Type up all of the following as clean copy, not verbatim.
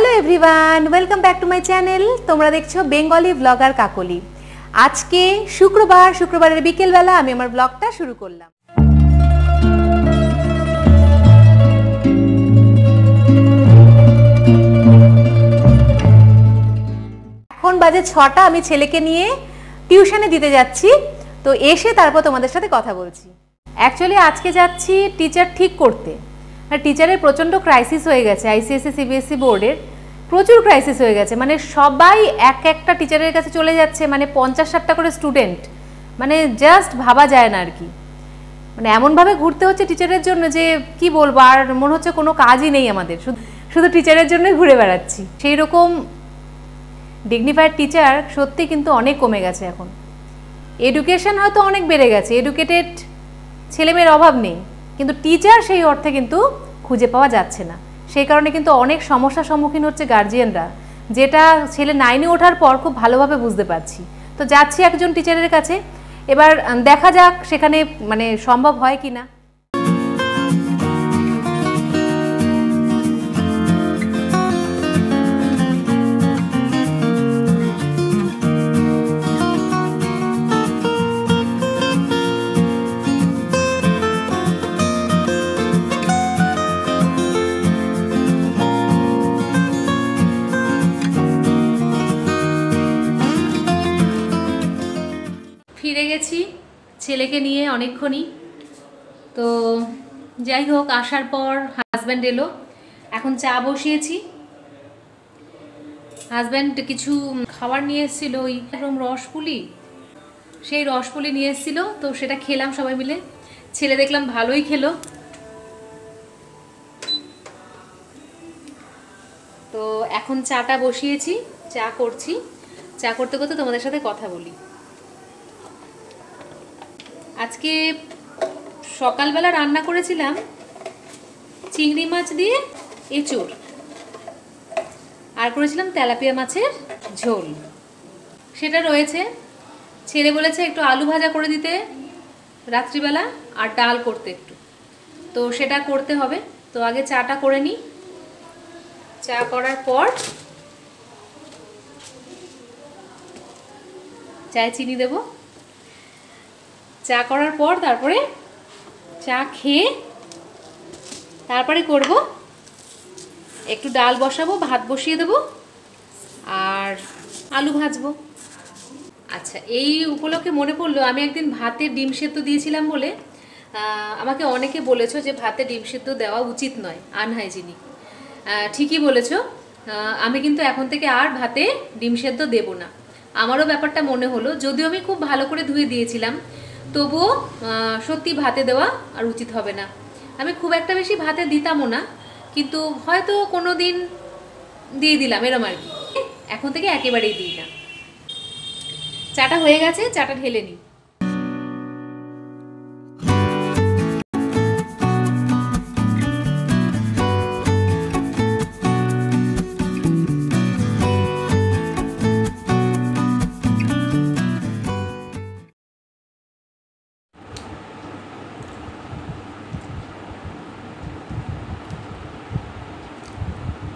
Hello everyone, welcome back to my channel. তোমরা দেখছো Bengali blogger কাকলি। আজকে শুক্রবারের বিকেলবেলা আমি আমার ব্লগটা শুরু করলাম। এখন বাজে 6টা, আমি ছেলেকে নিয়ে টিউশনে দিতে যাচ্ছি। তো এসে তারপর তোমাদের সাথে কথা বলছি। অ্যাকচুয়ালি আজকে যাচ্ছি টিচার ঠিক করতে। টিচারের প্রচণ্ড ক্রাইসিস হয়ে গেছে, আইসিএসসি সিবিএসসি বোর্ডের প্রচুর ক্রাইসিস হয়ে গেছে। মানে সবাই একটা টিচারের কাছে চলে যাচ্ছে, মানে 50-60টা করে স্টুডেন্ট, মানে জাস্ট ভাবা যায় না আর কি। মানে এমনভাবে ঘুরতে হচ্ছে টিচারের জন্য যে কি বলবো, আর মনে হচ্ছে কোনো কাজই নেই আমাদের, শুধু টিচারের জন্যই ঘুরে বেড়াচ্ছি। সেই রকম ডিগনিফাইড টিচার সত্যি কিন্তু অনেক কমে গেছে এখন। এডুকেশন হয়তো অনেক বেড়ে গেছে, এডুকেটেড ছেলেমেয়ের অভাব নেই, কিন্তু টিচার সেই অর্থে কিন্তু খুঁজে পাওয়া যাচ্ছে না। সেই কারণে কিন্তু অনেক সমস্যার সম্মুখীন হচ্ছে গার্জিয়ানরা, যেটা ছেলে 9-এ ওঠার পর খুব ভালোভাবে বুঝতে পারছি। তো যাচ্ছি একজন টিচারের কাছে, এবার দেখা যাক সেখানে মানে সম্ভব হয় কি না। ফিরে গেছি ছেলেকে নিয়ে অনেকক্ষণই। তো যাই হোক, আসার পর হাজব্যান্ড এলো, এখন চা বসিয়েছি। হাজব্যান্ড কিছু খাবার নিয়ে এসেছিলো, ওই এরকম রসপুলি, সেই রসপুলি নিয়ে এসেছিলো, তো সেটা খেলাম সবাই মিলে। ছেলে দেখলাম ভালোই খেলো। তো এখন চাটা বসিয়েছি, চা করছি। চা করতে করতে তোমাদের সাথে কথা বলি। আজকে সকালবেলা রান্না করেছিলাম চিংড়ি মাছ দিয়ে এঁচোড়, আর করেছিলাম তেলাপিয়া মাছের ঝোল, সেটা রয়েছে। ছেলে বলেছে একটু আলু ভাজা করে দিতে রাত্রিবেলা, আর ডাল করতে একটু, তো সেটা করতে হবে। তো আগে চাটা করে নিই। চা করার পর চায়ে চিনি দেবো। চা করার পর তারপরে চা খেয়ে তারপরে করব একটু ডাল বসাবো, ভাত বসিয়ে দেবো, আর আলু ভাজবো। আচ্ছা, এই উপলক্ষে মনে পড়লো, আমি একদিন ভাতে ডিম সেদ্ধ দিয়েছিলাম বলে আমাকে অনেকে বলেছো যে ভাতে ডিম সেদ্ধ দেওয়া উচিত নয়, আনহাইজিনিক। ঠিকই বলেছো। আমি কিন্তু এখন থেকে আর ভাতে ডিম সেদ্ধ দেব না। আমারও ব্যাপারটা মনে হলো, যদিও আমি খুব ভালো করে ধুয়ে দিয়েছিলাম, তবুও সত্যি ভাতে দেওয়া আর উচিত হবে না। আমি খুব একটা বেশি ভাতে দিতামও না, কিন্তু হয়তো কোনো দিন দিয়ে দিলাম, এরম আর কি। এখন থেকে একেবারেই দিই না। চাটা হয়ে গেছে, চাটা ঢেলে নিই।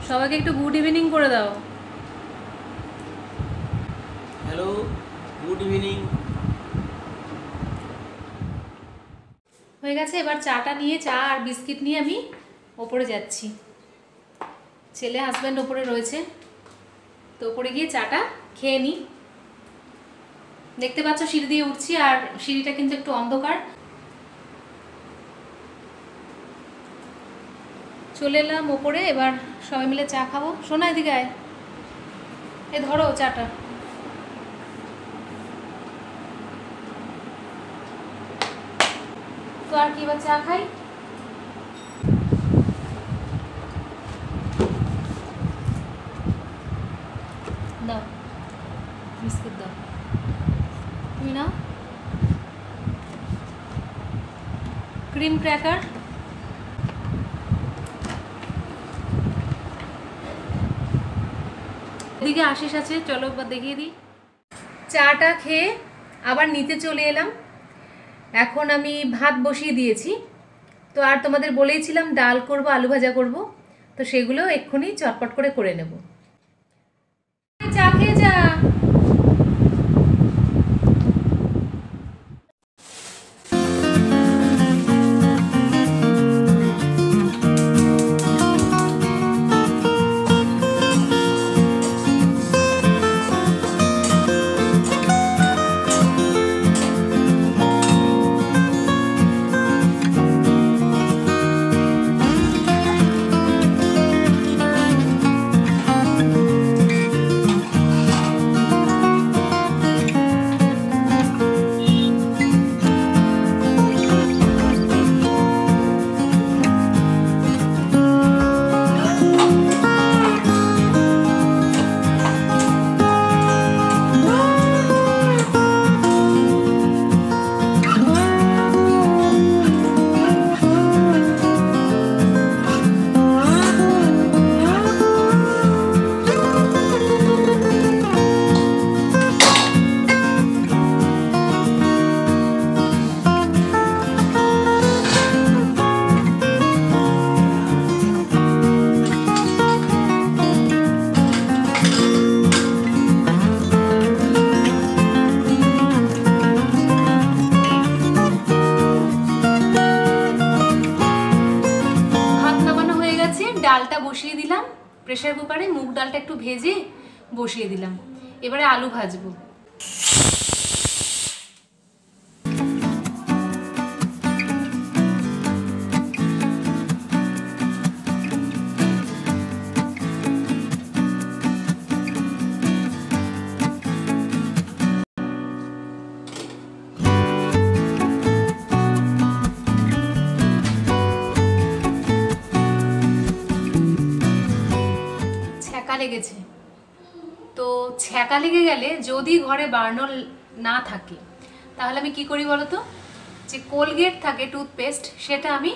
সবাইকে একটু গুড ইভিনিং করে দাও। Hello, good evening. হয়ে গেছে। এবার চাটা নিয়ে, চা আর বিস্কিট নিয়ে আমি ওপরে যাচ্ছি। ছেলে হাজব্যান্ড ওপরে রয়েছে, তো ওপরে গিয়ে চাটা খেয়ে নিই। দেখতে পাচ্ছ সিঁড়ি দিয়ে উঠছি, আর সিঁড়িটা কিন্তু একটু অন্ধকার। চলে এলাম ওপরে, এবার সবাই মিলে চা খাবো। শোনা, এদিকে আয়, এ ধরো চাটা। তো আর কি, বা চা খাই। দাও বিস্কুট দাও, তুমি নাও। ক্রিম ক্র্যাকার, এদিকে আশিস আছে, চলো একবার দেখিয়ে দিই। চাটা খেয়ে আবার নিতে চলে এলাম। এখন আমি ভাত বসিয়ে দিয়েছি। তো আর তোমাদের বলেইছিলাম ডাল করব, আলু ভাজা করব। তো সেগুলো এক্ষুনি চটপট করে নেব। চা খেয়ে যা। ডালটা বসিয়ে দিলাম প্রেসার কুকারে, মুগ ডালটা একটু ভেজে বসিয়ে দিলাম। এবারে আলু ভাজবো। লেগেছে তো ছ্যাঁকা লেগে গেলে যদি ঘরে বার্নল না থাকে তাহলে আমি কি করি বলো তো, যে কোলগেট থাকে টুথপেস্ট, সেটা আমি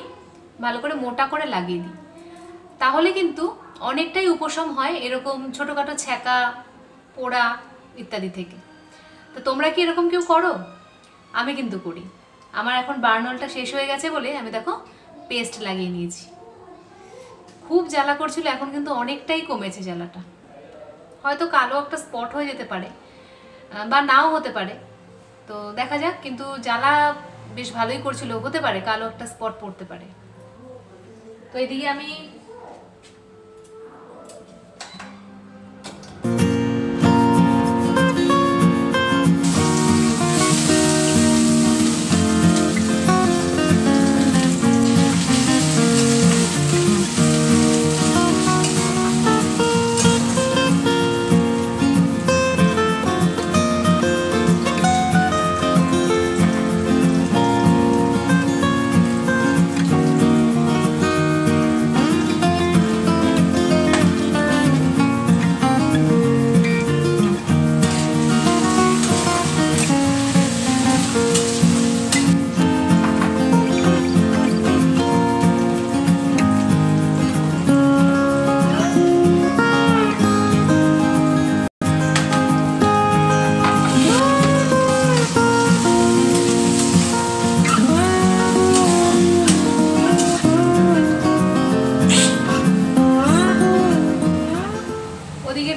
ভালো করে মোটা করে লাগিয়ে দিই। তাহলে কিন্তু অনেকটাই উপশম হয় এরকম ছোটোখাটো ছ্যাঁকা, পোড়া ইত্যাদি থেকে। তো তোমরা কি এরকম কেউ করো? আমি কিন্তু করি। আমার এখন বার্নলটা শেষ হয়ে গেছে বলে আমি দেখো পেস্ট লাগিয়ে নিয়েছি। খুব জ্বালা করছিল, এখন কিন্তু অনেকটাই কমেছে জ্বালাটা। হয়তো কালো একটা স্পট হয়ে যেতে পারে বা নাও হতে পারে, তো দেখা যাক। কিন্তু জ্বালা বেশ ভালোই করছিল, হতে পারে কালো একটা স্পট পড়তে পারে। তো এদিকে আমি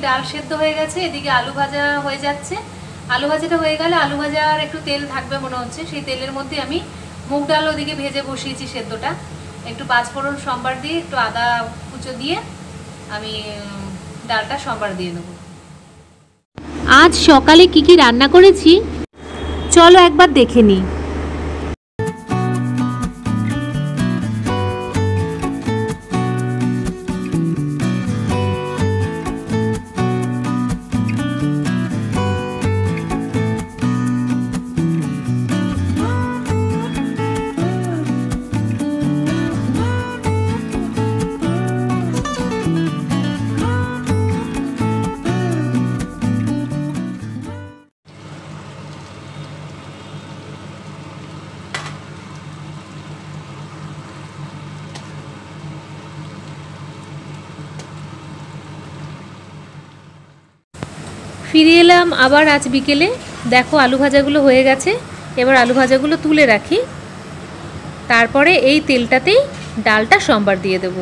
ডাল সেদ্ধ হয়ে গেছে, এদিকে আলু ভাজা হয়ে যাচ্ছে। আলু ভাজাটা হয়ে গেলে আলু ভাজার একটু তেল থাকবে মনে হচ্ছে, সেই তেলের মধ্যে আমি মুগ ডাল ওদিকে ভেজে বসিয়েছি সেদ্ধটা। একটু পাঁচফোড়ন সম্বার দিয়ে একটু আদা কুচো দিয়ে আমি ডালটা সম্বার দিয়ে দেবো। আজ সকালে কি কি রান্না করেছি চলো একবার দেখে নিই। ফিরে এলাম আবার আজ বিকেলে। দেখো আলু ভাজাগুলো হয়ে গেছে, এবার আলু ভাজাগুলো তুলে রাখি, তারপরে এই তেলটাতেই ডালটা সম্বার দিয়ে দেব।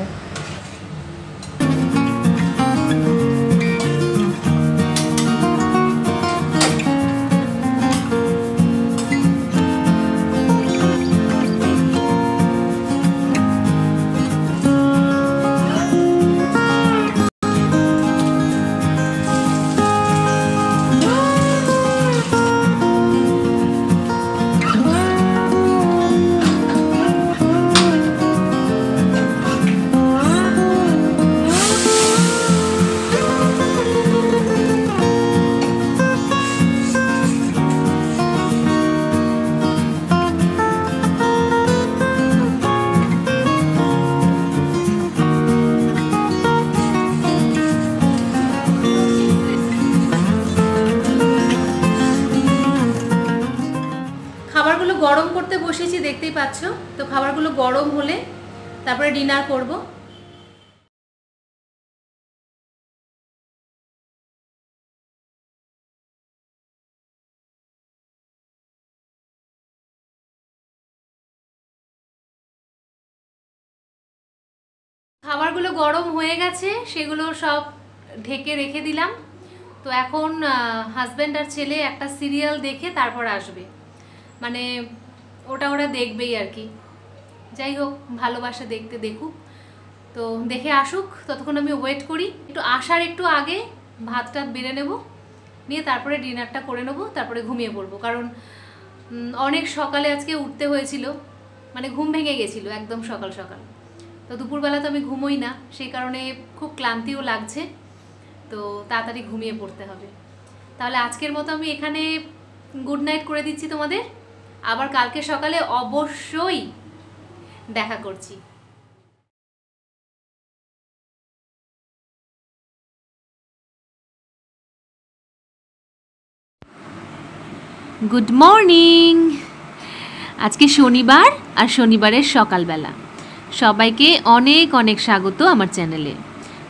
দেখতেই পাচ্ছ। তো খাবারগুলো গরম হলে তারপরে ডিনার করব। খাবারগুলো গরম হয়ে গেছে, সেগুলো সব ঢেকে রেখে দিলাম। তো এখন হাজব্যান্ড আর ছেলে একটা সিরিয়াল দেখে তারপর আসবে, মানে ওটা ওরা দেখবেই আর কি। যাই হোক, ভালোবাসা দেখতে দেখুক, তো দেখে আসুক, ততক্ষণ আমি ওয়েট করি। একটু আসার একটু আগে ভাত টাত বেড়ে নেব, নিয়ে তারপরে ডিনারটা করে নেব, তারপরে ঘুমিয়ে পড়বো। কারণ অনেক সকালে আজকে উঠতে হয়েছিল, মানে ঘুম ভেঙে গেছিলো একদম সকাল সকাল। তো দুপুরবেলা তো আমি ঘুমোই না, সেই কারণে খুব ক্লান্তিও লাগছে, তো তাড়াতাড়ি ঘুমিয়ে পড়তে হবে। তাহলে আজকের মতো আমি এখানে গুড নাইট করে দিচ্ছি তোমাদের। আবার কালকে সকালে অবশ্যই দেখা করছি। Good morning. আজকে শনিবার, আর শনিবারের সকালবেলা। সবাইকে অনেক অনেক স্বাগত আমার চ্যানেলে।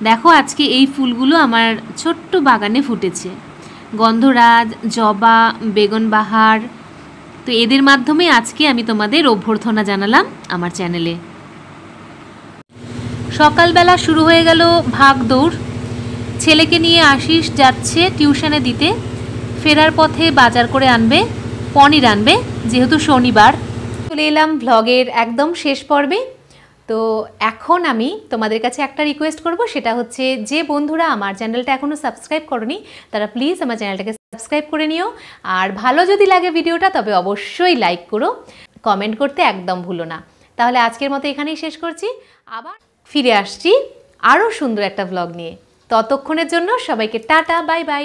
দেখো, আজকে এই ফুলগুলো আমার ছোট্ট বাগানে ফুটেছে, গন্ধরাজ, জবা, বেগুনবাহার। তো এদের মাধ্যমে আজকে আমি তোমাদের অভ্যর্থনা জানালাম আমার চ্যানেলে। সকালবেলা শুরু হয়ে গেল ভাগদৌড়। ছেলেকে নিয়ে আশিস যাচ্ছে টিউশনে দিতে, ফেরার পথে বাজার করে আনবে, পনির আনবে, যেহেতু শনিবার। চলে এলাম ভ্লগের একদম শেষ পর্বে। তো এখন আমি তোমাদের কাছে একটা রিকোয়েস্ট করব, সেটা হচ্ছে যে বন্ধুরা আমার চ্যানেলটা এখনও সাবস্ক্রাইব করোনি তারা প্লিজ আমার চ্যানেলটাকে সাবস্ক্রাইব করে নিও। আর ভালো যদি লাগে ভিডিওটা তবে অবশ্যই লাইক করো, কমেন্ট করতে একদম ভুলো না। তাহলে আজকের মতো এখানেই শেষ করছি, আবার ফিরে আসছি আরও সুন্দর একটা ভ্লগ নিয়ে। ততক্ষণের জন্য সবাইকে টাটা, বাই বাই।